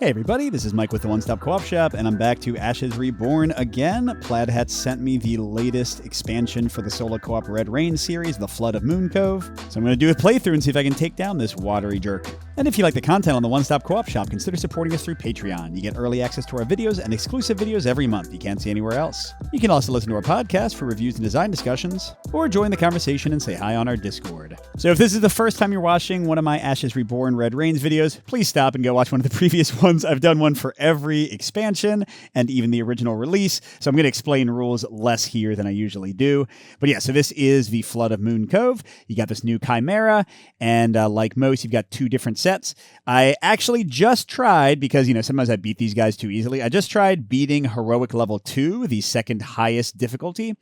Hey everybody, this is Mike with the One Stop Co-op Shop, and I'm back to Ashes Reborn again. Plaid Hat sent me the latest expansion for the solo co-op Red Rain series, the Flood of Moon Cove. So I'm going to do a playthrough and see if I can take down this watery jerk. And if you like the content on the One Stop Co-op Shop, consider supporting us through Patreon. You get early access to our videos and exclusive videos every month you can't see anywhere else. You can also listen to our podcast for reviews and design discussions, or join the conversation and say hi on our Discord. So if this is the first time you're watching one of my Ashes Reborn Red Rains videos, please stop and go watch one of the previous ones. I've done one for every expansion and even the original release, so I'm going to explain rules less here than I usually do. But yeah, so this is the Flood of Moon Cove. You got this new Chimera, and like most, you've got two different sets. I actually just tried, because, sometimes I beat these guys too easily, I just tried beating Heroic Level 2, the second highest difficulty,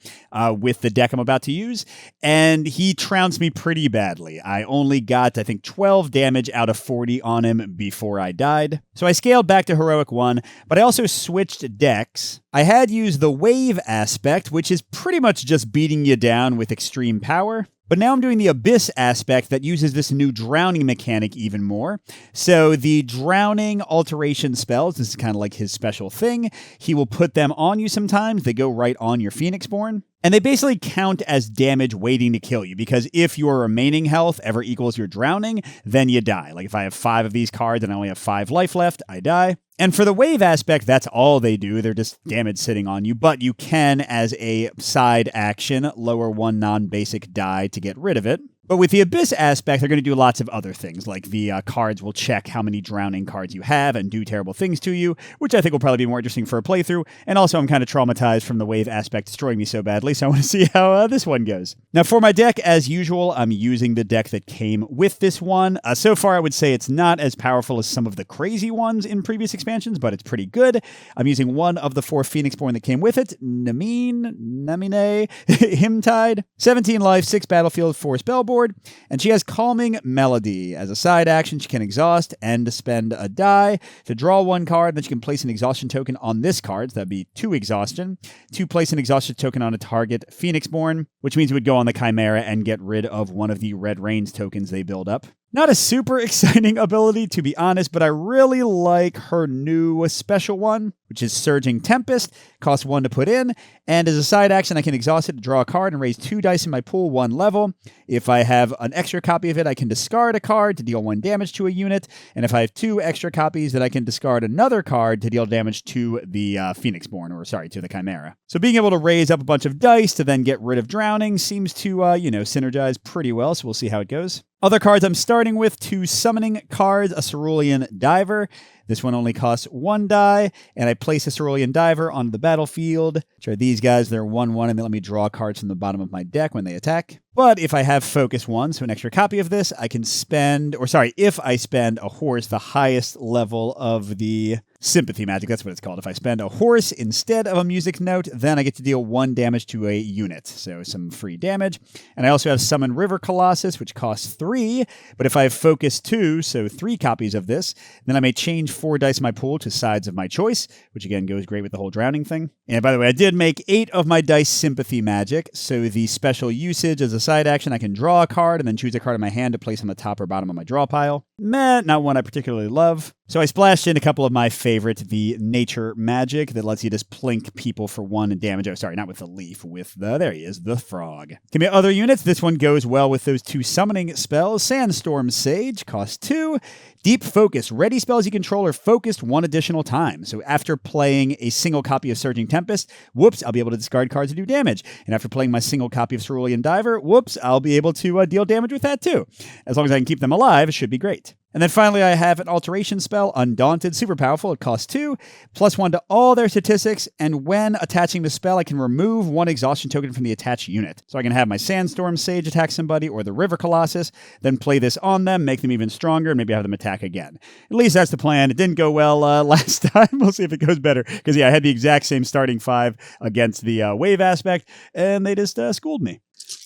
with the deck I'm about to use, and he trounced me pretty badly. I only got, I think, 12 damage out of 40 on him before I died. So I scaled back to Heroic 1, but I also switched decks. I had used the Wave aspect, which is pretty much just beating you down with extreme power. But now I'm doing the Abyss aspect that uses this new drowning mechanic even more. So the drowning alteration spells, this is kind of like his special thing. He will put them on you sometimes. They go right on your Phoenixborn. And they basically count as damage waiting to kill you, because if your remaining health ever equals your drowning, then you die. Like if I have 5 of these cards and I only have 5 life left, I die. And for the Wave aspect, that's all they do. They're just damage sitting on you, but you can, as a side action, lower 1 non-basic die to get rid of it. But with the Abyss aspect, they're going to do lots of other things, like the cards will check how many drowning cards you have and do terrible things to you, which I think will probably be more interesting for a playthrough. And also, I'm kind of traumatized from the Wave aspect destroying me so badly, so I want to see how this one goes. Now, for my deck, as usual, I'm using the deck that came with this one. So far, I would say it's not as powerful as some of the crazy ones in previous expansions, but it's pretty good. I'm using one of the 4 Phoenixborn that came with it, Namine, Hymtide, 17 life, 6 battlefield, 4 spellboard. And she has Calming Melody. As a side action, she can exhaust and spend a die to draw 1 card. Then she can place an exhaustion token on this card. So that'd be 2 exhaustion. To place an exhaustion token on a target Phoenixborn, which means it would go on the Chimera and get rid of one of the Red Rains tokens they build up. Not a super exciting ability, to be honest, but I really like her new special one, which is Surging Tempest. Costs 1 to put in, and as a side action, I can exhaust it to draw a card and raise 2 dice in my pool 1 level. If I have an extra copy of it, I can discard a card to deal 1 damage to a unit, and if I have 2 extra copies, then I can discard another card to deal damage to the Phoenixborn, to the Chimera. So being able to raise up a bunch of dice to then get rid of drowning seems to, synergize pretty well, so we'll see how it goes. Other cards I'm starting with, 2 summoning cards, a Cerulean Diver. This one only costs 1 die, and I place a Cerulean Diver on the battlefield. Which are these guys, they're 1/1, and they let me draw cards from the bottom of my deck when they attack. But if I have Focus 1, so an extra copy of this, I can if I spend a horse, the highest level of the Sympathy magic, that's what it's called. If I spend a horse instead of a music note, then I get to deal 1 damage to a unit, so some free damage. And I also have Summon River Colossus, which costs 3, but if I have Focus 2, so 3 copies of this, then I may change 4 dice in my pool to sides of my choice, which again goes great with the whole drowning thing. And by the way, I did make 8 of my dice Sympathy magic, so the special usage as a side action, I can draw a card and then choose a card in my hand to place on the top or bottom of my draw pile. Not one I particularly love. So I splashed in a couple of my favorite, the Nature Magic that lets you just plink people for 1 damage. Oh, sorry, not with the leaf, with there he is, the frog. Give me other units. This one goes well with those 2 summoning spells. Sandstorm Sage, costs 2. Deep Focus. Ready spells you control are focused 1 additional time. So after playing a single copy of Surging Tempest, whoops, I'll be able to discard cards to do damage. And after playing my single copy of Cerulean Diver, whoops, I'll be able to deal damage with that too. As long as I can keep them alive, it should be great. And then finally, I have an alteration spell, Undaunted, super powerful. It costs 2, +1 to all their statistics, and when attaching the spell, I can remove 1 exhaustion token from the attached unit. So I can have my Sandstorm Sage attack somebody, or the River Colossus, then play this on them, make them even stronger, and maybe have them attack again. At least that's the plan. It didn't go well last time. We'll see if it goes better, because I had the exact same starting 5 against the Wave aspect, and they just schooled me.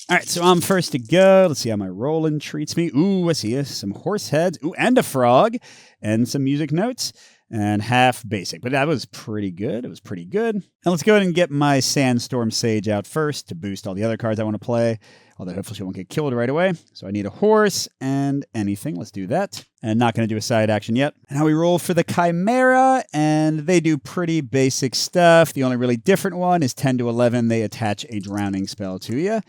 All right, so I'm first to go. Let's see how my rolling treats me. Ooh, I see some horse heads. Ooh, and a frog. And some music notes. and half basic. But that was pretty good. It was pretty good. And let's go ahead and get my Sandstorm Sage out first to boost all the other cards I want to play. Although hopefully she won't get killed right away. So I need a horse and anything. Let's do that. And not going to do a side action yet. And now we roll for the Chimera, and they do pretty basic stuff. The only really different one is 10 to 11. They attach a drowning spell to you.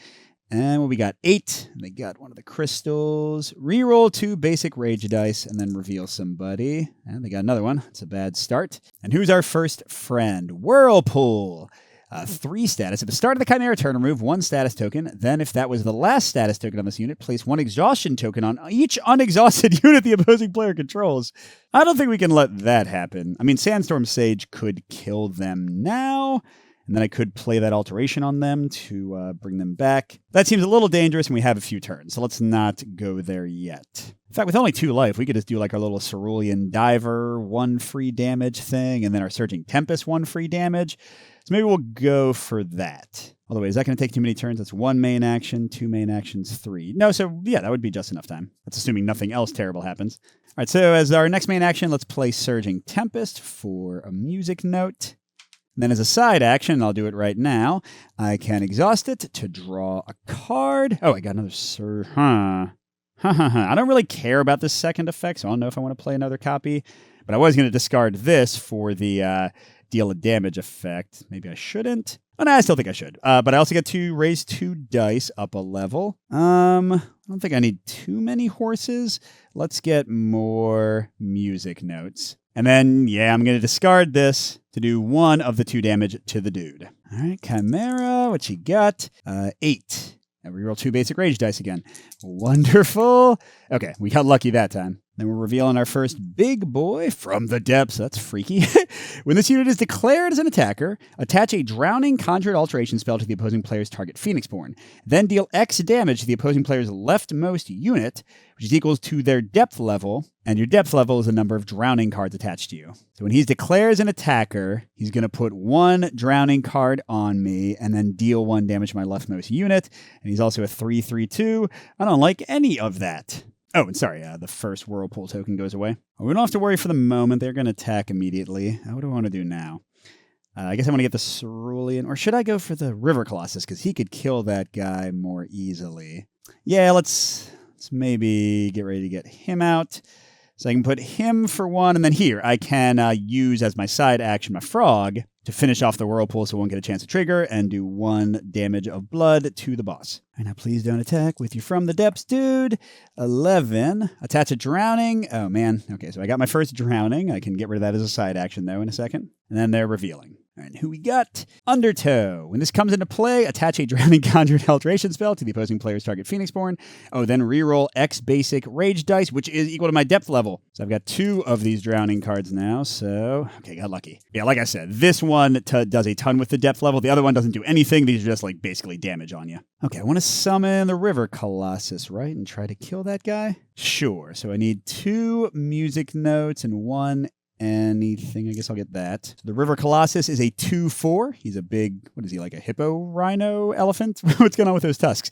And we got 8. They got one of the crystals. Reroll 2 basic rage dice and then reveal somebody. And they got another one. It's a bad start. And who's our first friend? Whirlpool. 3 status. At the start of the Chimera turn, remove 1 status token. Then, if that was the last status token on this unit, place 1 exhaustion token on each unexhausted unit the opposing player controls. I don't think we can let that happen. I mean, Sandstorm Sage could kill them now, and then I could play that alteration on them to bring them back. That seems a little dangerous, and we have a few turns, so let's not go there yet. In fact, with only 2 life, we could just do like our little Cerulean Diver 1 free damage thing, and then our Surging Tempest 1 free damage. So maybe we'll go for that. Although, wait, is that going to take too many turns? That's 1 main action, 2 main actions, 3. No, so yeah, that would be just enough time. That's assuming nothing else terrible happens. All right, so as our next main action, let's play Surging Tempest for a music note. And then as a side action, I'll do it right now, I can exhaust it to draw a card. Oh, I got another I don't really care about this second effect, so I don't know if I want to play another copy. But I was going to discard this for the deal a damage effect. Maybe I shouldn't. Oh, no, I still think I should. But I also get to raise 2 dice up a level. I don't think I need too many horses. Let's get more music notes. And then, yeah, I'm going to discard this to do 1 of the 2 damage to the dude. All right, Chimera, what you got? 8. And we roll 2 basic rage dice again. Wonderful. Okay, we got lucky that time. Then we're revealing our first big boy from the depths. That's freaky. When this unit is declared as an attacker, attach a drowning conjured alteration spell to the opposing player's target Phoenixborn. Then deal X damage to the opposing player's leftmost unit, which is equals to their depth level. And your depth level is the number of drowning cards attached to you. So when he's declared as an attacker, he's going to put 1 drowning card on me and then deal 1 damage to my leftmost unit. And he's also a 3/3/2. I don't like any of that. Oh, and sorry, the first Whirlpool token goes away. We don't have to worry for the moment. They're going to attack immediately. What do I want to do now? I guess I want to get the Cerulean, or should I go for the River Colossus? Because he could kill that guy more easily. Yeah, let's maybe get ready to get him out. So I can put him for 1, and then here I can use as my side action my frog to finish off the Whirlpool so it won't get a chance to trigger and do 1 damage of blood to the boss. And now please don't attack with you from the depths, dude. 11. Attach a drowning. Oh, man. Okay, so I got my first drowning. I can get rid of that as a side action, though, in a second. And then they're revealing. All right, who we got? Undertow. When this comes into play, attach a drowning conjured alteration spell to the opposing player's target Phoenixborn. Oh, then reroll X basic rage dice, which is equal to my depth level. So I've got 2 of these drowning cards now. So, okay, got lucky. Yeah, like I said, this one does a ton with the depth level. The other one doesn't do anything. These are just like basically damage on you. Okay, I want to summon the River Colossus, right? And try to kill that guy? Sure. So I need 2 music notes and 1 anything. I guess I'll get that. So the River Colossus is a 2/4. He's a big, what is he, like a hippo rhino elephant? What's going on with those tusks?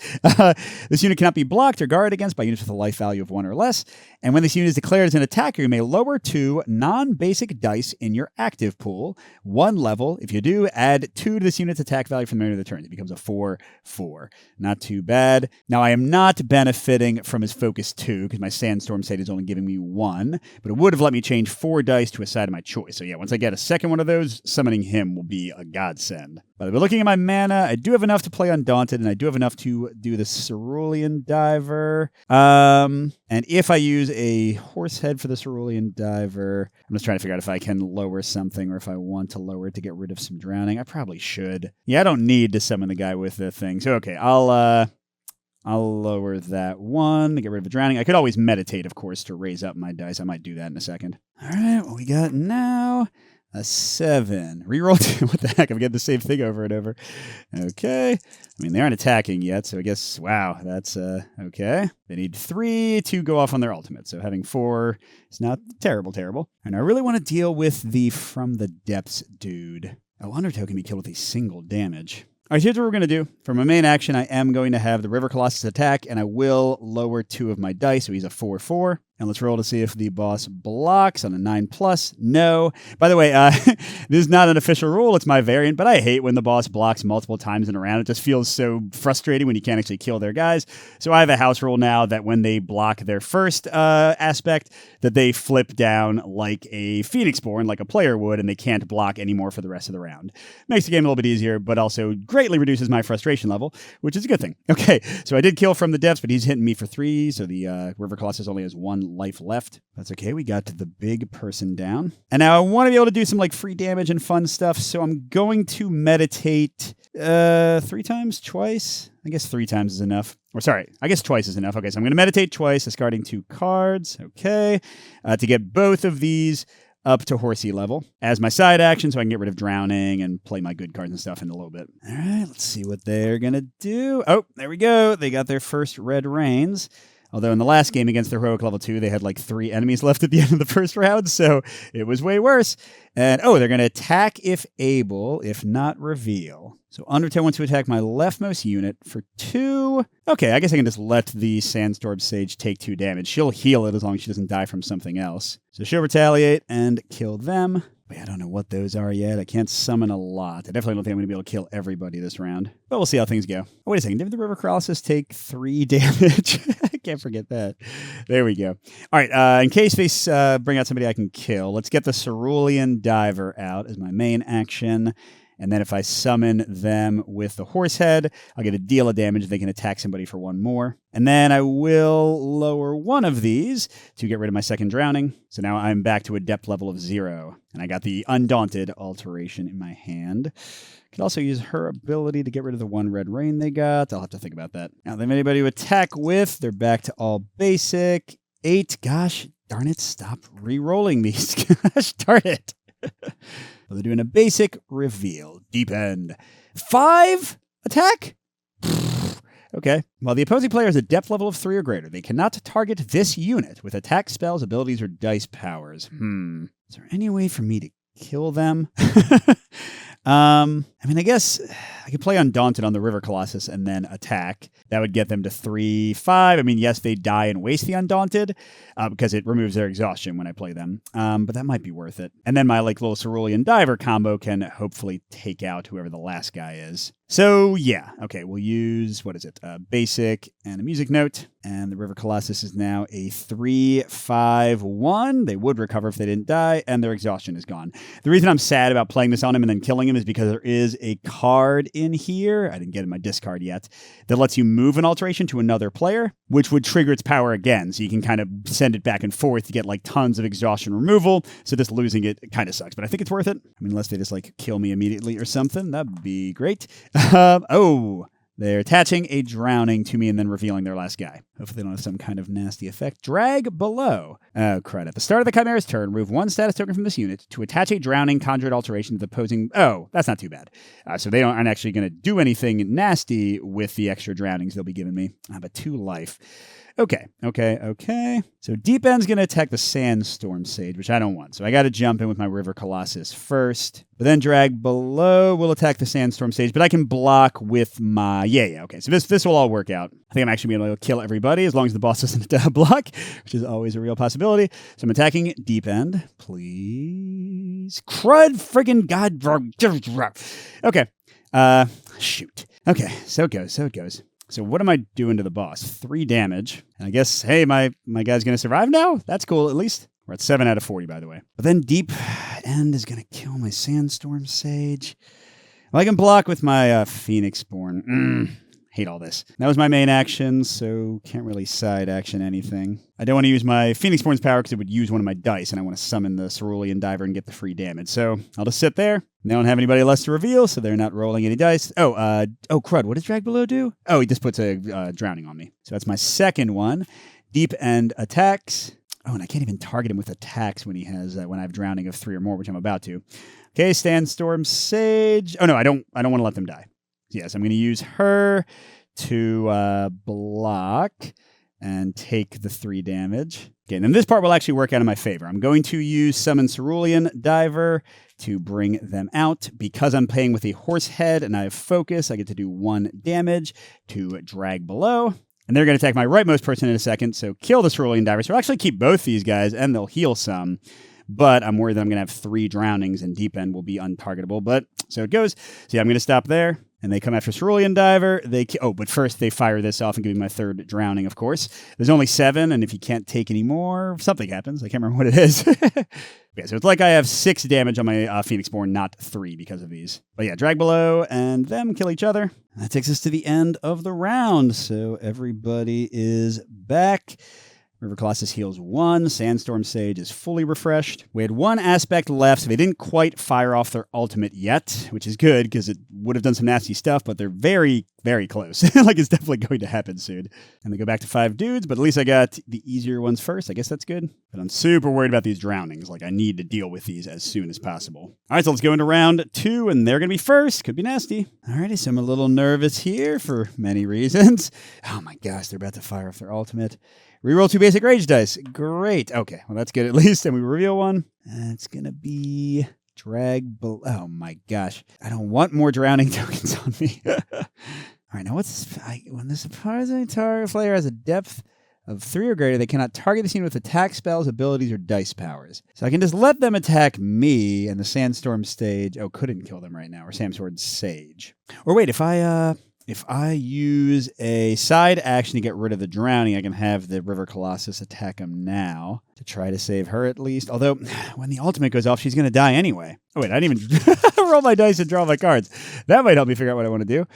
This unit cannot be blocked or guarded against by units with a life value of 1 or less. And when this unit is declared as an attacker, you may lower 2 non-basic dice in your active pool, 1 level. If you do, add 2 to this unit's attack value from the remainder of the turn. It becomes a 4/4. Not too bad. Now, I am not benefiting from his focus 2 because my Sandstorm State is only giving me 1, but it would have let me change 4 dice to a side of my choice. So yeah, once I get a second one of those, summoning him will be a godsend. By the way, looking at my mana, I do have enough to play Undaunted, and I do have enough to do the Cerulean Diver. And if I use a horse head for the Cerulean Diver, I'm just trying to figure out if I can lower something or if I want to lower it to get rid of some drowning. I probably should. Yeah, I don't need to summon the guy with the thing. So okay, I'll lower that 1 to get rid of the drowning. I could always meditate, of course, to raise up my dice. I might do that in a second. All right, what we got now? A 7. Reroll 2. What the heck? I'm getting the same thing over and over. Okay. I mean, they aren't attacking yet, so I guess, wow, that's okay. They need 3 to go off on their ultimate, so having 4 is not terrible. And I really want to deal with the From the Depths dude. Oh, Undertow can be killed with a single damage. All right, here's what we're going to do. For my main action, I am going to have the River Colossus attack, and I will lower 2 of my dice, so he's a 4/4. And let's roll to see if the boss blocks on a 9+. No. By the way, this is not an official rule. It's my variant, but I hate when the boss blocks multiple times in a round. It just feels so frustrating when you can't actually kill their guys. So I have a house rule now that when they block their first aspect, that they flip down like a Phoenix Born, like a player would, and they can't block anymore for the rest of the round. Makes the game a little bit easier, but also greatly reduces my frustration level, which is a good thing. Okay, so I did kill from the depths, but he's hitting me for 3, so the River Colossus only has 1 life left. That's okay. We got the big person down. And now I want to be able to do some like free damage and fun stuff, so I'm going to meditate 3 times, twice. I guess 3 times is enough. Or sorry, I guess twice is enough. Okay, so I'm going to meditate twice, discarding 2 cards. Okay, to get both of these up to horsey level as my side action, so I can get rid of drowning and play my good cards and stuff in a little bit. All right, let's see what they're going to do. Oh, there we go. They got their first red rains. Although in the last game against the Heroic level 2, they had like 3 enemies left at the end of the first round, so it was way worse. And oh, they're going to attack if able, if not reveal. So Undertow wants to attack my leftmost unit for 2. Okay, I guess I can just let the Sandstorm Sage take 2 damage. She'll heal it as long as she doesn't die from something else. So she'll retaliate and kill them. But I don't know what those are yet. I can't summon a lot. I definitely don't think I'm going to be able to kill everybody this round. But we'll see how things go. Oh, wait a second. Did the River Colossus take 3 damage? I can't forget that. There we go. All right. In case they bring out somebody I can kill, let's get the Cerulean Diver out as my main action. And then if I summon them with the horse head, I'll get a deal of damage. They can attack somebody for 1 more. And then I will lower 1 of these to get rid of my second drowning. So now I'm back to a depth level of 0. And I got the Undaunted alteration in my hand. Could also use her ability to get rid of the 1 red rain they got. I'll have to think about that. Now, they have anybody to attack with. They're back to all basic. 8. Gosh, darn it. Stop re-rolling these. Gosh, darn it. Well, they're doing a basic reveal. Deep end. 5 attack? Okay. While the opposing player has a depth level of 3 or greater, they cannot target this unit with attack spells, abilities, or dice powers. Is there any way for me to kill them? I mean, I guess I could play Undaunted on the River Colossus and then attack. That would get them to 3-5. I mean, yes, they die and waste the Undaunted because it removes their exhaustion when I play them. But that might be worth it. And then my like little Cerulean Diver combo can hopefully take out whoever the last guy is. So, yeah. Okay, we'll use, what is it? Basic and a music note. And the River Colossus is now a 3-5-1. They would recover if they didn't die, and their exhaustion is gone. The reason I'm sad about playing this on him and then killing him is because there is a card in here, I didn't get in my discard yet, that lets you move an alteration to another player, which would trigger its power again. So you can kind of send it back and forth to get like tons of exhaustion removal. So just losing it kind of sucks, but I think it's worth it. I mean, unless they just like kill me immediately or something, that'd be great. They're attaching a drowning to me and then revealing their last guy. Hopefully they don't have some kind of nasty effect. Drag below. Oh, crud. At the start of the Chimera's turn, remove 1 status token from this unit to attach a drowning conjured alteration to the opposing... Oh, that's not too bad. So they aren't actually going to do anything nasty with the extra drownings they'll be giving me. But 2 life. Okay. So Deep End's going to attack the Sandstorm Sage, which I don't want. So I got to jump in with my River Colossus first. But then Drag Below will attack the Sandstorm Sage, but I can block with my... Yeah, okay. So this will all work out. I think I'm actually going to be able to kill everybody as long as the boss doesn't block, which is always a real possibility. So I'm attacking Deep End. Please. Crud friggin' god... Okay. Shoot. Okay, so it goes. So what am I doing to the boss? 3 damage. And I guess, hey, my guy's going to survive now? That's cool, at least. We're at 7 out of 40, by the way. But then Deep End is going to kill my Sandstorm Sage. Well, I can block with my Phoenix Born. Hate all this. That was my main action, so can't really side action anything. I don't want to use my Phoenix Born's power because it would use one of my dice, and I want to summon the Cerulean Diver and get the free damage. So I'll just sit there. They don't have anybody else to reveal, so they're not rolling any dice. Oh, crud. What does Drag Below do? Oh, he just puts a drowning on me. So that's my second one. Deep End attacks. Oh, and I can't even target him with attacks when he has when I have drowning of 3 or more, which I'm about to. Okay, Sandstorm Sage. Oh no, I don't want to let them die. Yes, I'm going to use her to block and take the 3 damage. Okay, and then this part will actually work out in my favor. I'm going to use Summon Cerulean Diver to bring them out. Because I'm playing with a horse head and I have focus, I get to do 1 damage to Drag Below. And they're going to attack my rightmost person in a second, so kill the Cerulean Diver. So I'll actually keep both these guys, and they'll heal some. But I'm worried that I'm going to have 3 drownings, and Deep End will be untargetable. But so it goes. So yeah, I'm going to stop there. And they come after Cerulean Diver. But first they fire this off and give me my 3rd drowning, of course. There's only 7, and if you can't take any more, something happens. I can't remember what it is. Okay, so it's like I have 6 damage on my Phoenixborn, not 3 because of these. But yeah, Drag Below and them kill each other. And that takes us to the end of the round. So everybody is back. River Colossus heals 1. Sandstorm Sage is fully refreshed. We had 1 aspect left, so they didn't quite fire off their ultimate yet, which is good because it would have done some nasty stuff, but they're very, very close. Like it's definitely going to happen soon. And they go back to 5 dudes, but at least I got the easier ones first. I guess that's good. But I'm super worried about these drownings. Like I need to deal with these as soon as possible. All right, so let's go into round 2, and they're going to be first. Could be nasty. Alrighty, so I'm a little nervous here for many reasons. Oh my gosh, they're about to fire off their ultimate. Reroll 2 basic rage dice. Great. Okay, well, that's good at least. And we reveal one. It's going to be Drag Below. Oh, my gosh. I don't want more drowning tokens on me. All right, now what's this? When the surprising target player has a depth of 3 or greater, they cannot target the scene with attack spells, abilities, or dice powers. So I can just let them attack me, and the Sandstorm Sage... Oh, couldn't kill them right now. Or Sandstorm Sage. Or wait, if I use a side action to get rid of the drowning, I can have the River Colossus attack him now to try to save her at least. Although, when the ultimate goes off, she's going to die anyway. Oh, wait, I didn't even roll my dice and draw my cards. That might help me figure out what I want to do.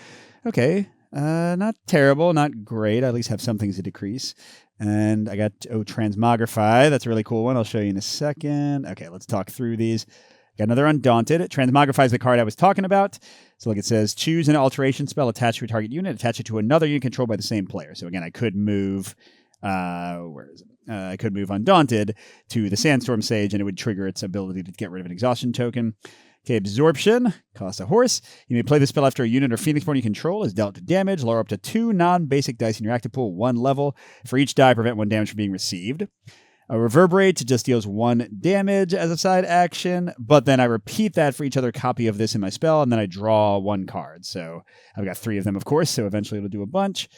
Okay, not terrible, not great. I at least have some things to decrease. And I got, Transmogrify. That's a really cool one. I'll show you in a second. Okay, let's talk through these. Got another Undaunted. Transmogrify is the card I was talking about. So like it says, choose an alteration spell attached to a target unit, attach it to another unit controlled by the same player. So again, I could move, where is it? I could move Undaunted to the Sandstorm Sage, and it would trigger its ability to get rid of an exhaustion token. Okay, Absorption, costs a horse. You may play the spell after a unit or Phoenixborn you control is dealt damage. Lower up to 2 non-basic dice in your active pool, 1 level. For each die, prevent 1 damage from being received. Reverberate just deals 1 damage as a side action, but then I repeat that for each other copy of this in my spell, and then I draw 1 card. So I've got 3 of them, of course, so eventually it'll do a bunch.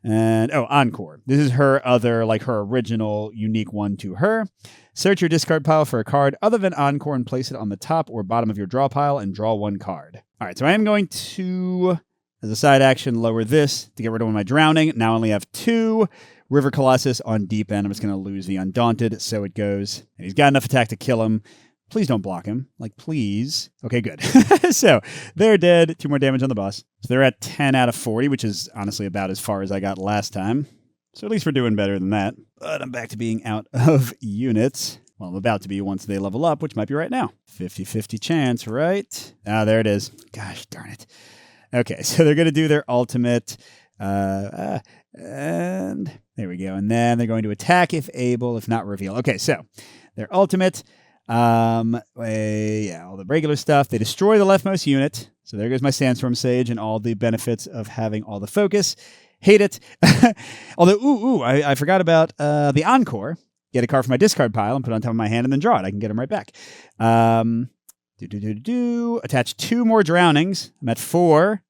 And, Encore. This is her other, like her original unique one to her. Search your discard pile for a card other than Encore and place it on the top or bottom of your draw pile and draw 1 card. All right, so I am going to, as a side action, lower this to get rid of one of my drowning. Now I only have 2. River Colossus on Deep End. I'm just going to lose the Undaunted, so it goes. And he's got enough attack to kill him. Please don't block him. Like, please. Okay, good. So, they're dead. 2 more damage on the boss. So they're at 10 out of 40, which is honestly about as far as I got last time. So at least we're doing better than that. But I'm back to being out of units. Well, I'm about to be once they level up, which might be right now. 50-50 chance, right? Ah, there it is. Gosh, darn it. Okay, so they're going to do their ultimate... And there we go. And then they're going to attack if able, if not reveal. Okay, so their ultimate, all the regular stuff. They destroy the leftmost unit. So there goes my Sandstorm Sage and all the benefits of having all the focus. Hate it. Although, I forgot about the Encore. Get a card from my discard pile and put it on top of my hand and then draw it. I can get them right back. Attach 2 more drownings. I'm at 4.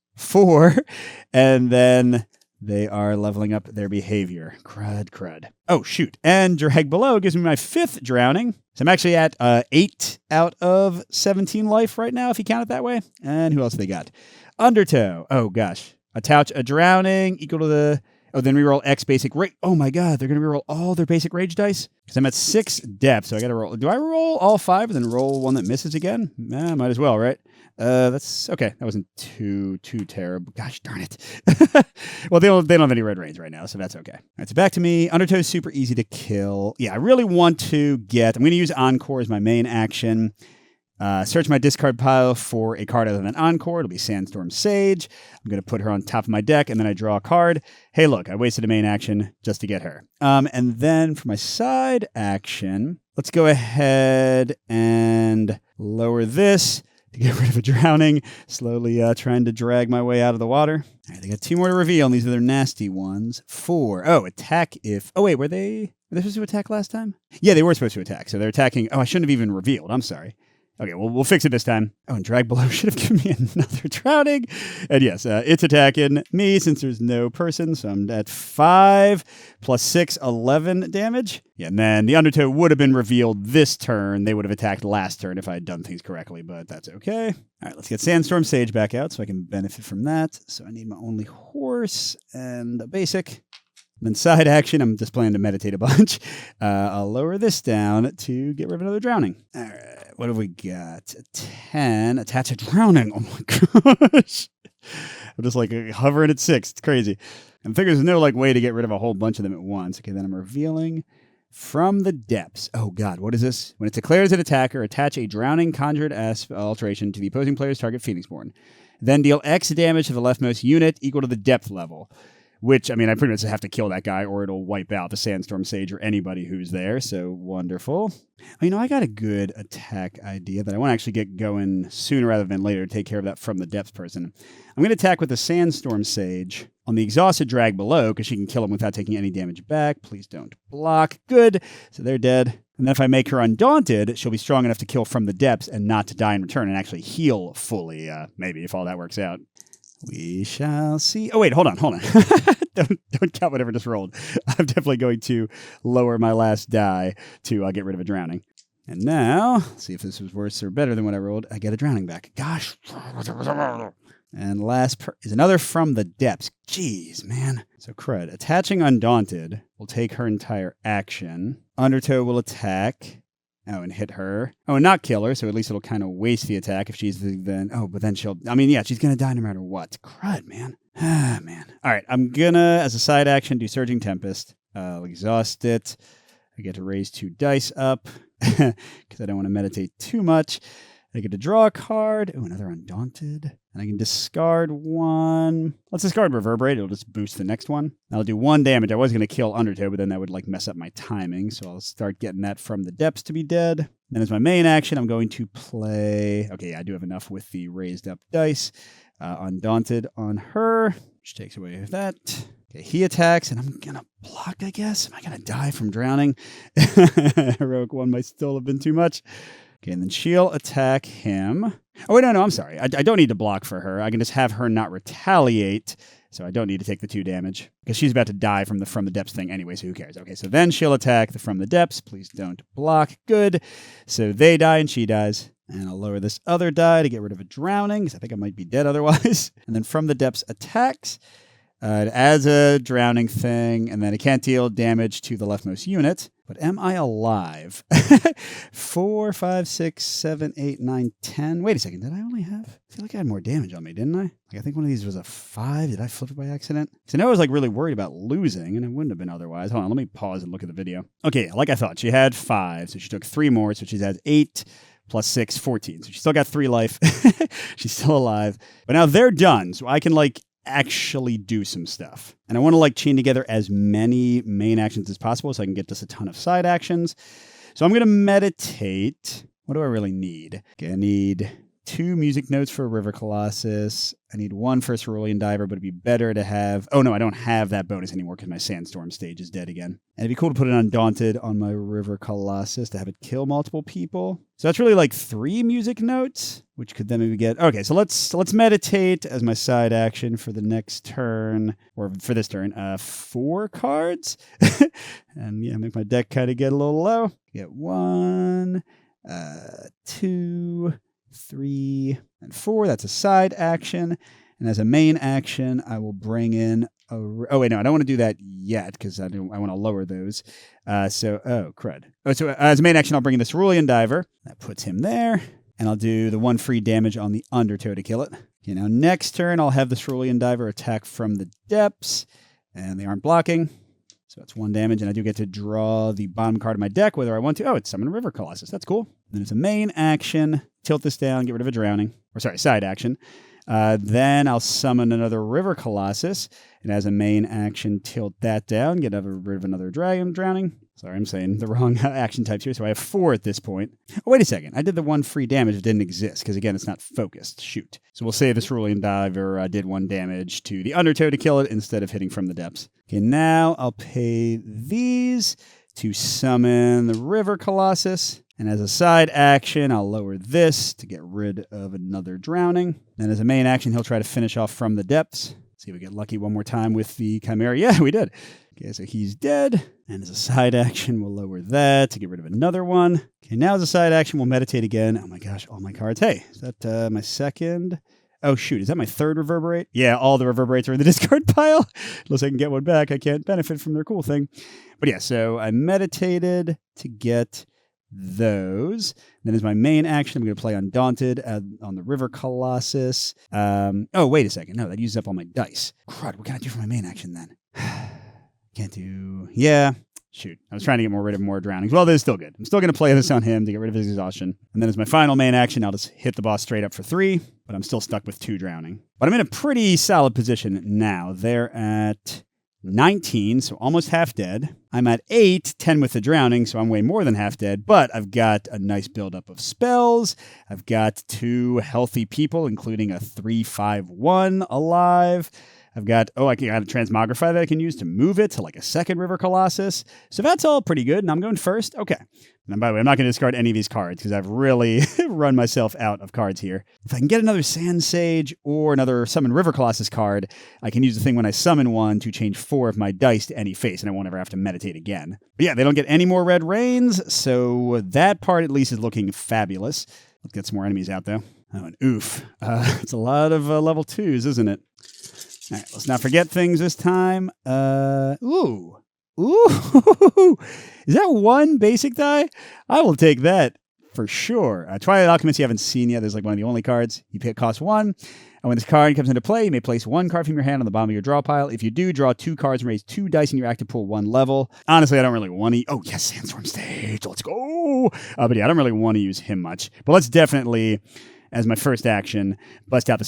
And then... they are leveling up their behavior. Crud. Oh, shoot. And Drag Below gives me my 5th drowning. So I'm actually at 8 out of 17 life right now, if you count it that way. And who else they got? Undertow. Oh, gosh. Attach a drowning equal to the... Oh, then reroll X basic rage. Oh, my God. They're going to reroll all their basic rage dice? Because I'm at 6 depth, so I got to roll... Do I roll all 5 and then roll one that misses again? Might as well, right? That's okay. That wasn't too terrible. Gosh darn it. Well, they don't have any red rains right now, so that's okay. All right, so back to me. Undertow is super easy to kill. Yeah, I really want to get... I'm going to use Encore as my main action. Search my discard pile for a card other than Encore. It'll be Sandstorm Sage. I'm going to put her on top of my deck, and then I draw a card. Hey, look, I wasted a main action just to get her. And then for my side action, let's go ahead and lower this to get rid of a drowning. Slowly trying to drag my way out of the water. All right, they got 2 more to reveal, and these are their nasty ones. 4. Oh, attack if... Oh, wait, were they supposed to attack last time? Yeah, they were supposed to attack, so they're attacking... Oh, I shouldn't have even revealed. I'm sorry. Okay, well, we'll fix it this time. Oh, and Drag Below should have given me another drowning. And yes, it's attacking me since there's no person. So I'm at 5 plus 6, 11 damage. Yeah, and then the Undertow would have been revealed this turn. They would have attacked last turn if I had done things correctly, but that's okay. All right, let's get Sandstorm Sage back out so I can benefit from that. So I need my only horse and a basic. Then side action, I'm just planning to meditate a bunch. I'll lower this down to get rid of another drowning. All right, what have we got? A 10, attach a drowning. Oh my gosh. I'm just like hovering at 6. It's crazy. And I figure there's no like way to get rid of a whole bunch of them at once. Okay, then I'm revealing from the depths. Oh god, what is this? When it declares an attacker, attach a drowning conjured alteration to the opposing player's target Phoenixborn. Then deal X damage to the leftmost unit equal to the depth level. Which, I mean, I pretty much have to kill that guy or it'll wipe out the Sandstorm Sage or anybody who's there. So, wonderful. You know, I got a good attack idea that I want to actually get going sooner rather than later to take care of that from the depths person. I'm going to attack with the Sandstorm Sage on the exhausted Drag Below because she can kill him without taking any damage back. Please don't block. Good. So they're dead. And then if I make her Undaunted, she'll be strong enough to kill from the depths and not to die in return and actually heal fully, maybe, if all that works out. We shall see. Oh, wait, hold on. Don't count whatever just rolled. I'm definitely going to lower my last die to get rid of a drowning. And now, see if this was worse or better than what I rolled. I get a drowning back. Gosh. And last is another from the depths. Jeez, man. So crud. Attaching Undaunted will take her entire action. Undertow will attack. Oh, and hit her. Oh, and not kill her, so at least it'll kind of waste the attack if she's then... Oh, but then she'll... I mean, yeah, she's going to die no matter what. Crud, man. Ah, man. All right, I'm going to, as a side action, do Surging Tempest. I'll exhaust it. I get to raise 2 dice up because I don't want to meditate too much. I get to draw a card. Oh, another Undaunted. And I can discard 1. Let's discard Reverberate. It'll just boost the next one. I'll do 1 damage. I was going to kill Undertow, but then that would like mess up my timing. So I'll start getting that from the depths to be dead. Then as my main action, I'm going to play... Okay, yeah, I do have enough with the raised up dice. Undaunted on her, which takes away that. Okay, he attacks, and I'm going to block, I guess. Am I going to die from drowning? Heroic 1 might still have been too much. Okay, and then she'll attack him. Oh, wait, no, I'm sorry. I don't need to block for her. I can just have her not retaliate, so I don't need to take the 2 damage. Because she's about to die from the depths thing anyway, so who cares? Okay, so then she'll attack the from the depths. Please don't block. Good. So they die and she dies. And I'll lower this other die to get rid of a drowning, because I think I might be dead otherwise. And then from the depths attacks. It adds a drowning thing, and then it can't deal damage to the leftmost unit. But am I alive? 4, 5, 6, 7, 8, 9, 10. Wait a second. Did I only have... I feel like I had more damage on me, didn't I? Like, I think one of these was a 5. Did I flip it by accident? Because I know I was like really worried about losing, and I wouldn't have been otherwise. Hold on. Let me pause and look at the video. Okay, like I thought. She had 5, so she took 3 more, so she's at 8. Plus 6, 14. So she still got 3 life. She's still alive. But now they're done, so I can like actually do some stuff. And I want to like chain together as many main actions as possible so I can get just a ton of side actions. So I'm going to meditate. What do I really need? Okay, I need 2 music notes for River Colossus. I need 1 for Cerulean Diver, but it'd be better to have... Oh, no, I don't have that bonus anymore because my Sandstorm stage is dead again. And it'd be cool to put an Undaunted on my River Colossus to have it kill multiple people. So that's really like 3 music notes, which could then maybe get... Okay, so let's meditate as my side action for the next turn, or for this turn, 4 cards. And yeah, make my deck kind of get a little low. Get 1, 2... 3 and 4. That's a side action. And as a main action, I will bring in a... Oh, wait, no, I don't want to do that yet because I want to lower those. Oh, crud. Oh, so as a main action, I'll bring in the Cerulean Diver. That puts him there. And I'll do the 1 free damage on the Undertow to kill it. Okay, now next turn, I'll have the Cerulean Diver attack from the depths. And they aren't blocking. So that's 1 damage, and I do get to draw the bottom card of my deck whether I want to. Oh, it's Summon River Colossus. That's cool. Then it's a main action. Tilt this down, get rid of a drowning. Or sorry, side action. Then I'll summon another River Colossus. And as a main action, tilt that down, get rid of another drowning. Sorry, I'm saying the wrong action types here. So I have 4 at this point. Oh, wait a second. I did the 1 free damage that didn't exist because, again, it's not focused. Shoot. So we'll say the Cerulean Diver did 1 damage to the Undertow to kill it instead of hitting from the depths. Okay, now I'll pay these to summon the River Colossus. And as a side action, I'll lower this to get rid of another drowning. And as a main action, he'll try to finish off from the depths. See if we get lucky one more time with the Chimera. Yeah, we did. Okay, so he's dead. And as a side action, we'll lower that to get rid of another one. Okay, now as a side action, we'll meditate again. Oh my gosh, all my cards. Hey, is that my second? Oh shoot, is that my third reverberate? Yeah, all the reverberates are in the discard pile. Unless I can get one back, I can't benefit from their cool thing. But yeah, so I meditated to get those. Then as my main action, I'm going to play Undaunted on the River Colossus. Oh, wait a second. No, that uses up all my dice. Crud, what can I do for my main action then? Can't do... Yeah. Shoot. I was trying to get rid of more drownings. Well, this is still good. I'm still going to play this on him to get rid of his exhaustion. And then as my final main action, I'll just hit the boss straight up for 3, but I'm still stuck with 2 drowning. But I'm in a pretty solid position now. They're at 19, so almost half dead. I'm at 8, 10 with the drowning, so I'm way more than half dead, but I've got a nice buildup of spells. I've got 2 healthy people, including a 3/5/1 alive. I've got, I got a transmogrify that I can use to move it to like a second River Colossus. So that's all pretty good, and I'm going first. Okay. And by the way, I'm not going to discard any of these cards because I've really run myself out of cards here. If I can get another Sand Sage or another Summon River Colossus card, I can use the thing when I summon one to change 4 of my dice to any face, and I won't ever have to meditate again. But yeah, they don't get any more red rains, so that part at least is looking fabulous. Let's get some more enemies out, though. Oh, and oof. It's a lot of level 2s, isn't it? All right, let's not forget things this time. Ooh. Is that 1 basic die? I will take that for sure. Twilight Alchemist you haven't seen yet. There's like one of the only cards. You cost 1. And when this card comes into play, you may place 1 card from your hand on the bottom of your draw pile. If you do, draw 2 cards and raise 2 dice in your active pool 1 level. Honestly, I don't really want to... Oh, yes, Sandstorm Stage. Let's go. But yeah, I don't really want to use him much. But let's definitely... as my first action, bust out the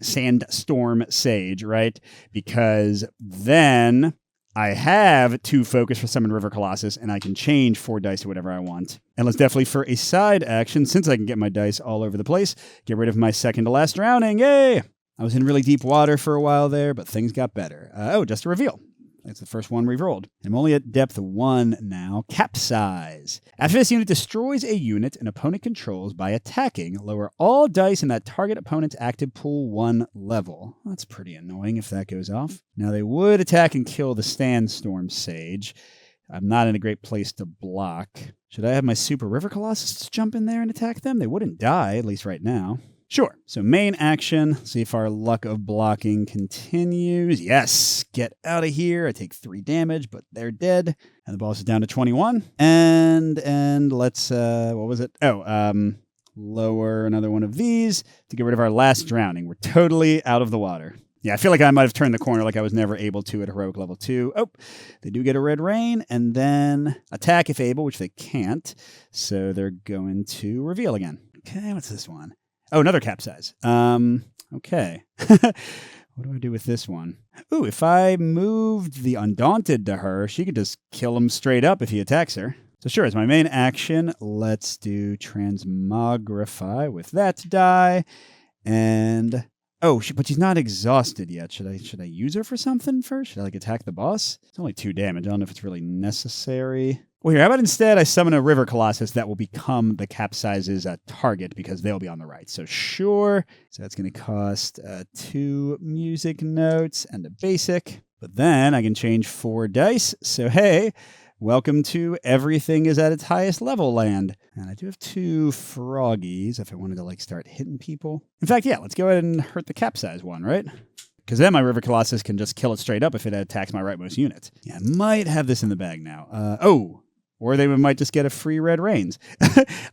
Sandstorm Sage, right? Because then I have 2 focus for Summon River Colossus, and I can change 4 dice to whatever I want. And let's definitely, for a side action, since I can get my dice all over the place, get rid of my second to last drowning. Yay! I was in really deep water for a while there, but things got better. Just a reveal. That's the first one we've rolled. I'm only at depth 1 now. Capsize. After this unit destroys a unit an opponent controls by attacking, lower all dice in that target opponent's active pool 1 level. That's pretty annoying if that goes off. Now they would attack and kill the Sandstorm Sage. I'm not in a great place to block. Should I have my Super River Colossus jump in there and attack them? They wouldn't die, at least right now. Sure. So main action, see if our luck of blocking continues. Yes, get out of here. I take 3 damage, but they're dead. And the boss is down to 21. And let's, what was it? Lower another one of these to get rid of our last drowning. We're totally out of the water. Yeah, I feel like I might have turned the corner like I was never able to at Heroic Level 2. Oh, they do get a red rain, and then attack if able, which they can't. So they're going to reveal again. Okay, what's this one? Oh, another capsize. Okay. What do I do with this one? Ooh, if I moved the Undaunted to her, she could just kill him straight up if he attacks her. So sure, as my main action, let's do Transmogrify with that die. And... oh, but she's not exhausted yet. Should I use her for something first? Should I attack the boss? It's only 2 damage. I don't know if it's really necessary. Well, here, how about instead I summon a River Colossus that will become the Capsize's target because they'll be on the right. So sure. So that's going to cost 2 music notes and a basic. But then I can change 4 dice. So hey, welcome to everything is at its highest level land. And I do have 2 froggies if I wanted to start hitting people. In fact, yeah, let's go ahead and hurt the Capsize one, right? Because then my River Colossus can just kill it straight up if it attacks my rightmost unit. Yeah, I might have this in the bag now. Or they might just get a free red rains.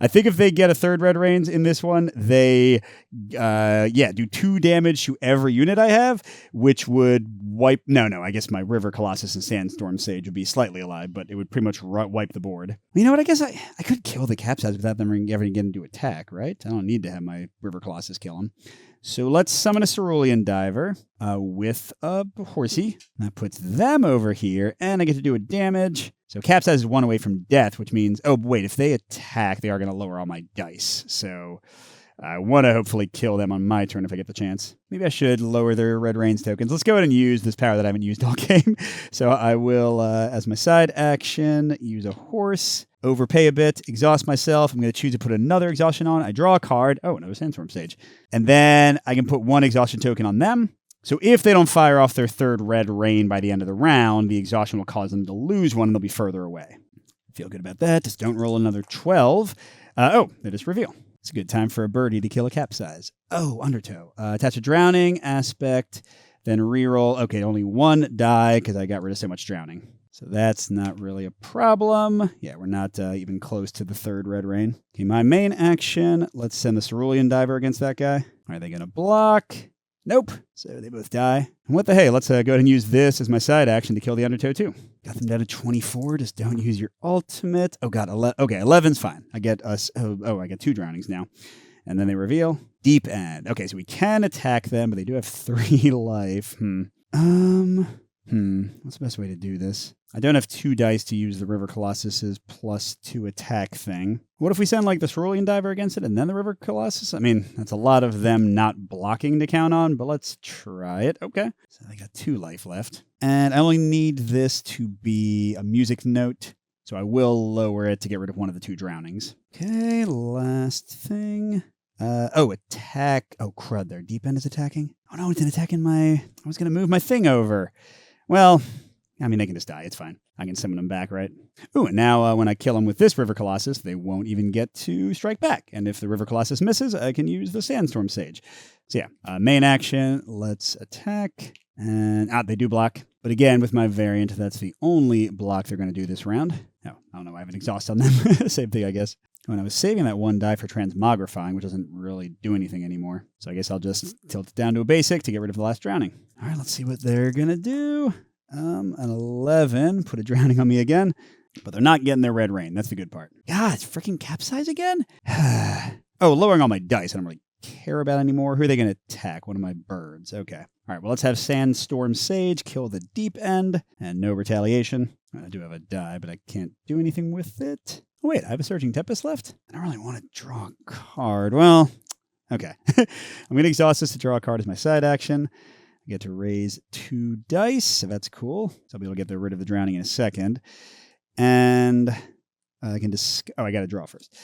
I think if they get a 3rd red rains in this one, they, do 2 damage to every unit I have, which would wipe... No, I guess my River Colossus and Sandstorm Sage would be slightly alive, but it would pretty much wipe the board. You know what? I guess I could kill the Capsize without them ever getting to attack, right? I don't need to have my River Colossus kill him. So let's summon a Cerulean Diver with a Horsey. That puts them over here, and I get to do a damage. So Capsize is 1 away from death, which means... oh, wait, if they attack, they are going to lower all my dice. So I want to hopefully kill them on my turn if I get the chance. Maybe I should lower their Red Rains tokens. Let's go ahead and use this power that I haven't used all game. So I will, as my side action, use a horse. overpay a bit, exhaust myself. I'm going to choose to put another exhaustion on. I draw a card. Oh, another Sandstorm Sage. And then I can put one exhaustion token on them. So if they don't fire off their third red rain by the end of the round, the exhaustion will cause them to lose one and they'll be further away. Feel good about that. Just don't roll another 12. They just reveal. It's a good time for a birdie to kill a capsize. Oh, undertow. Attach a drowning aspect, then reroll. Okay, only one die because I got rid of so much drowning. So that's not really a problem. Yeah, we're not even close to the third red rain. Okay, my main action. Let's send the Cerulean Diver against that guy. Are they going to block? Nope. So they both die. And what the hey? Let's go ahead and use this as my side action to kill the undertow too. Got them down to 24. Just don't use your ultimate. Oh god, okay, 11's fine. I get us. I get 2 drownings now. And then they reveal Deep End. Okay, so we can attack them, but they do have 3 life. What's the best way to do this? I don't have 2 dice to use the River Colossus's +2 attack thing. What if we send like the Cerulean Diver against it and then the River Colossus? I mean, that's a lot of them not blocking to count on, but let's try it. Okay. So I got 2 life left. And I only need this to be a music note, so I will lower it to get rid of one of the 2 drownings. Okay, last thing. Attack. Oh, crud, their Deep End is attacking. Oh no, it's attacking I was going to move my thing over. Well, I mean, they can just die. It's fine. I can summon them back, right? Ooh, and now when I kill them with this River Colossus, they won't even get to strike back. And if the River Colossus misses, I can use the Sandstorm Sage. So yeah, main action, let's attack. And they do block. But again, with my variant, that's the only block they're going to do this round. Oh, I don't know. I have an exhaust on them. Same thing, I guess. When I was saving that 1 die for transmogrifying, which doesn't really do anything anymore. So I guess I'll just tilt it down to a basic to get rid of the last drowning. All right, let's see what they're going to do. An 11, put a drowning on me again, but they're not getting their red rain. That's the good part. God, it's freaking capsize again? Lowering all my dice. I don't really care about anymore. Who are they going to attack? One of my birds. Okay. All right, well, let's have Sandstorm Sage kill the Deep End and no retaliation. I do have a die, but I can't do anything with it. Oh, wait, I have a Surging Tempest left? I don't really want to draw a card. Well, okay. I'm going to exhaust this to draw a card as my side action. I get to raise 2 dice, so that's cool. So I'll be able to get rid of the drowning in a second. And I can just... I got to draw first.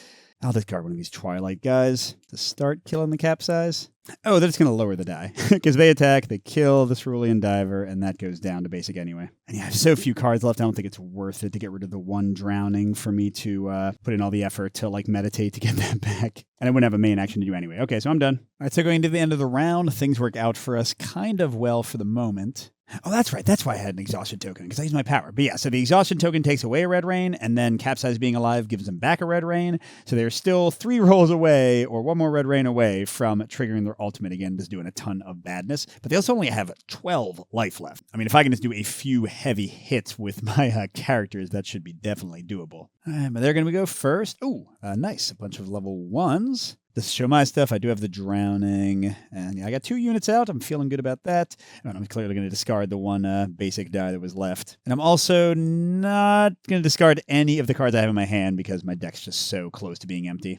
I'll discard one of these Twilight guys to start killing the capsize. Oh, they're just going to lower the die. Because they attack, they kill the Cerulean Diver, and that goes down to basic anyway. And yeah, I have so few cards left, I don't think it's worth it to get rid of the 1 drowning for me to put in all the effort to meditate to get that back. And I wouldn't have a main action to do anyway. Okay, so I'm done. All right, so going to the end of the round, things work out for us kind of well for the moment. Oh, that's right. That's why I had an exhaustion token, because I used my power. But yeah, so the exhaustion token takes away a red rain, and then Capsize being alive gives them back a red rain. So they're still 3 rolls away, or 1 more red rain away from triggering their ultimate again, just doing a ton of badness. But they also only have 12 life left. I mean, if I can just do a few heavy hits with my characters, that should be definitely doable. All right, but they're going to go first. Ooh, nice. A bunch of level 1s. Just to show my stuff, I do have the drowning, and yeah, I got 2 units out. I'm feeling good about that. And I'm clearly going to discard the 1 basic die that was left. And I'm also not going to discard any of the cards I have in my hand because my deck's just so close to being empty.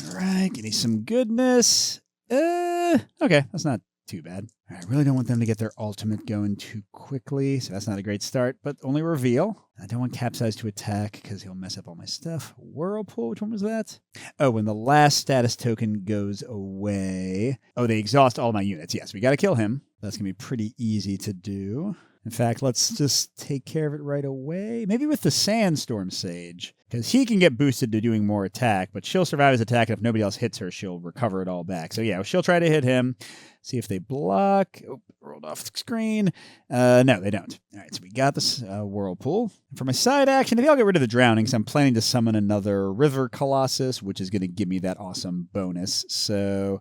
All right, give me some goodness. Okay, that's not too bad. I really don't want them to get their ultimate going too quickly, so that's not a great start, but only reveal. I don't want Capsize to attack because he'll mess up all my stuff. Whirlpool, which one was that? Oh, when the last status token goes away. Oh, they exhaust all my units. Yes, we got to kill him. That's going to be pretty easy to do. In fact, let's just take care of it right away. Maybe with the Sandstorm Sage, because he can get boosted to doing more attack, but she'll survive his attack, and if nobody else hits her, she'll recover it all back. So yeah, she'll try to hit him, see if they block. Oh, rolled off the screen. No, they don't. All right, so we got this Whirlpool. For my side action, maybe I'll get rid of the Drownings. I'm planning to summon another River Colossus, which is going to give me that awesome bonus. So...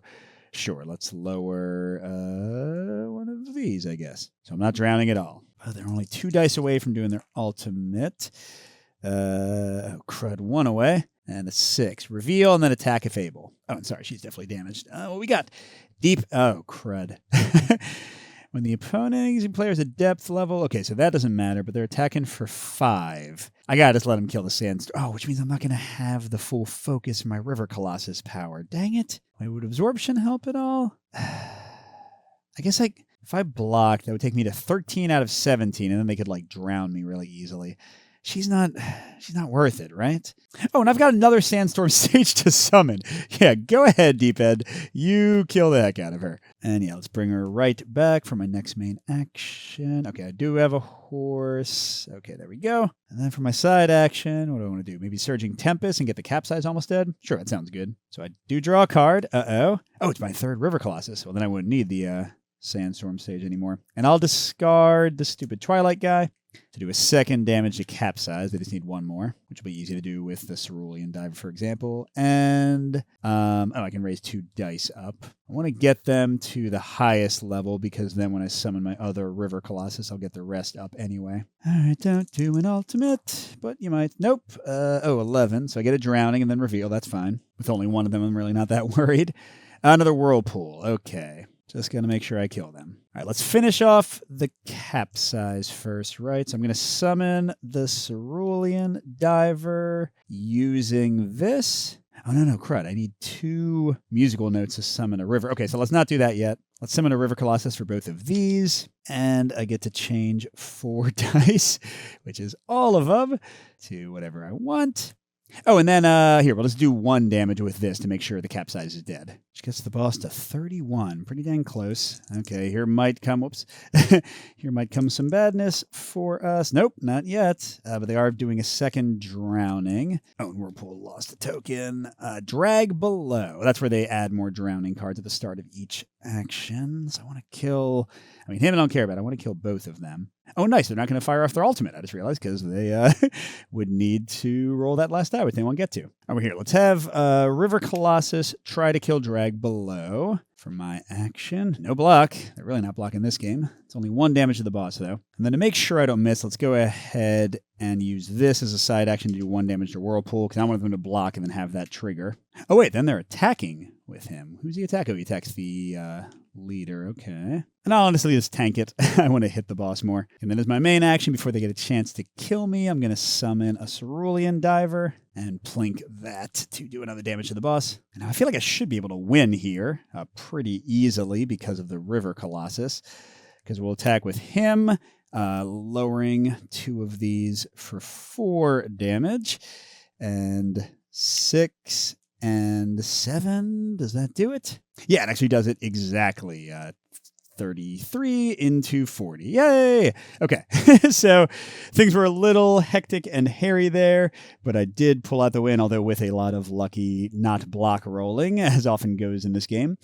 sure, let's lower one of these, I guess. So I'm not drowning at all. Oh, they're only 2 dice away from doing their ultimate. Oh, crud, 1 away. And a 6. Reveal and then attack if able. Oh, and sorry, she's definitely damaged. What we got? Deep. Oh, crud. When the opponent using players at depth level. Okay, so that doesn't matter, but they're attacking for 5. I gotta just let them kill the Sandstorm. Oh, which means I'm not gonna have the full focus of my River Colossus power. Dang it. Wait, would absorption help at all? I guess if I blocked, that would take me to 13 out of 17, and then they could drown me really easily. she's not worth it, right? Oh, and I've got another Sandstorm stage to summon. Yeah, go ahead, Deephead. You kill the heck out of her. And yeah, let's bring her right back for my next main action. Okay, I do have a horse. Okay, there we go. And then for my side action, what do I want to do? Maybe Surging Tempest and get the Capsize almost dead? Sure, that sounds good. So I do draw a card. Uh-oh. Oh, it's my third River Colossus. Well, then I wouldn't need the Sandstorm stage anymore. And I'll discard the stupid Twilight guy to do a second damage to Capsize. They just need one more, which will be easy to do with the Cerulean Diver, for example. And, I can raise 2 dice up. I want to get them to the highest level because then when I summon my other River Colossus, I'll get the rest up anyway. All right, don't do an ultimate, but you might. Nope. 11. So I get a Drowning and then reveal. That's fine. With only one of them, I'm really not that worried. Another Whirlpool. Okay. Just going to make sure I kill them. All right, let's finish off the Capsize first, right? So I'm going to summon the Cerulean Diver using this. Oh, no, crud. I need 2 musical notes to summon a river. Okay, so let's not do that yet. Let's summon a River Colossus for both of these. And I get to change 4 dice, which is all of them, to whatever I want. Oh, and then here, we'll just do 1 damage with this to make sure the Capsize is dead. Which gets the boss to 31. Pretty dang close. Okay, here might come, whoops. Here might come some badness for us. Nope, not yet. But they are doing a second Drowning. Oh, and Whirlpool lost a token. Drag Below. That's where they add more Drowning cards at the start of each action. So I want to kill, him I don't care about. I want to kill both of them. Oh, nice. They're not going to fire off their ultimate, I just realized, because they would need to roll that last die, which they won't get to. Over here, let's have River Colossus try to kill Drag Below for my action. No block. They're really not blocking this game. It's only 1 damage to the boss, though. And then to make sure I don't miss, let's go ahead and use this as a side action to do 1 damage to Whirlpool, because I want them to block and then have that trigger. Oh, wait, then they're attacking with him. Who's he attacking? Oh, he attacks the leader. Okay. And I'll honestly just tank it. I want to hit the boss more. And then as my main action, before they get a chance to kill me, I'm going to summon a Cerulean Diver and plink that to do another damage to the boss. And now I feel like I should be able to win here pretty easily because of the River Colossus, because we'll attack with him, lowering 2 of these for 4 damage, and 6 and 7. Does that do it? Yeah, it actually does it exactly. 33 into 40. Yay! Okay, so things were a little hectic and hairy there, but I did pull out the win, although with a lot of lucky not block rolling, as often goes in this game.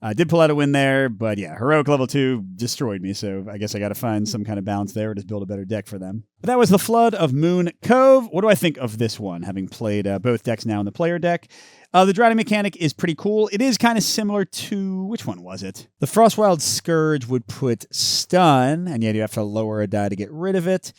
I did pull out a win there, but yeah, Heroic level 2 destroyed me, so I guess I got to find some kind of balance there or just build a better deck for them. But that was the Flood of Moon Cove. What do I think of this one, having played both decks now in the player deck? The drowning mechanic is pretty cool. It is kind of similar to, which one was it? The Frostwild Scourge would put stun, and yet you have to lower a die to get rid of it,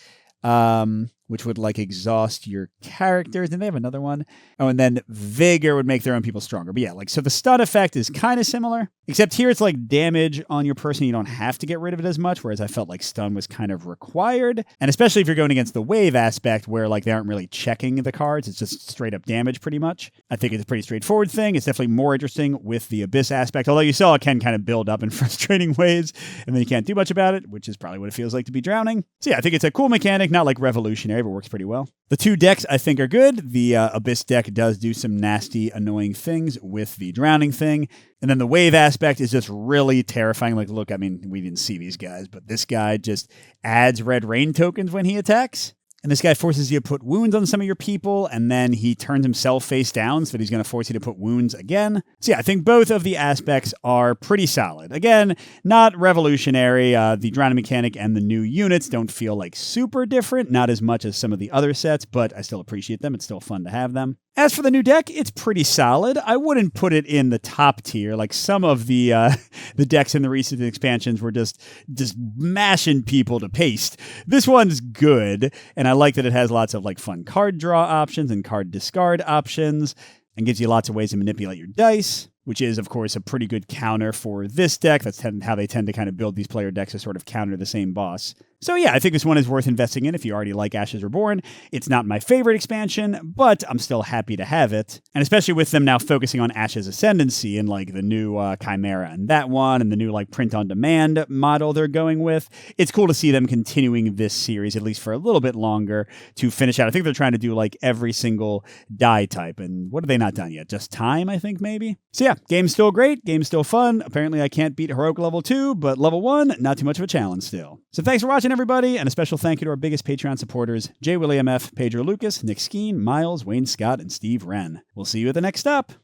which would like exhaust your characters. Didn't they have another one? Oh, and then Vigor would make their own people stronger. But yeah, like, so the stun effect is kind of similar, except here it's like damage on your person. You don't have to get rid of it as much, whereas I felt like stun was kind of required. And especially if you're going against the wave aspect where like they aren't really checking the cards, it's just straight up damage pretty much. I think it's a pretty straightforward thing. It's definitely more interesting with the Abyss aspect, although you saw it can kind of build up in frustrating ways, and then you can't do much about it, which is probably what it feels like to be drowning. So yeah, I think it's a cool mechanic, not like revolutionary, but works pretty well. The 2 decks I think are good. The Abyss deck does do some nasty, annoying things with the drowning thing. And then the wave aspect is just really terrifying. Like, look, I mean, we didn't see these guys, but this guy just adds red rain tokens when he attacks. And this guy forces you to put wounds on some of your people, and then he turns himself face down, so that he's going to force you to put wounds again. So yeah, I think both of the aspects are pretty solid. Again, not revolutionary. The drowning mechanic and the new units don't feel like super different, not as much as some of the other sets, but I still appreciate them. It's still fun to have them. As for the new deck, it's pretty solid. I wouldn't put it in the top tier. Like some of the decks in the recent expansions were just mashing people to paste. This one's good, and I like that it has lots of like fun card draw options and card discard options, and gives you lots of ways to manipulate your dice, which is, of course, a pretty good counter for this deck. That's how they tend to kind of build these player decks to sort of counter the same boss. So yeah, I think this one is worth investing in if you already like Ashes Reborn. It's not my favorite expansion, but I'm still happy to have it. And especially with them now focusing on Ashes Ascendancy and like the new Chimera and that one and the new like print on demand model they're going with, it's cool to see them continuing this series at least for a little bit longer to finish out. I think they're trying to do like every single die type. And what have they not done yet? Just time, I think, maybe? So yeah, game's still great. Game's still fun. Apparently I can't beat Heroic level 2, but level 1, not too much of a challenge still. So thanks for watching, everybody, and a special thank you to our biggest Patreon supporters, J. William F., Pedro Lucas, Nick Skeen, Miles, Wayne Scott, and Steve Wren. We'll see you at the next stop.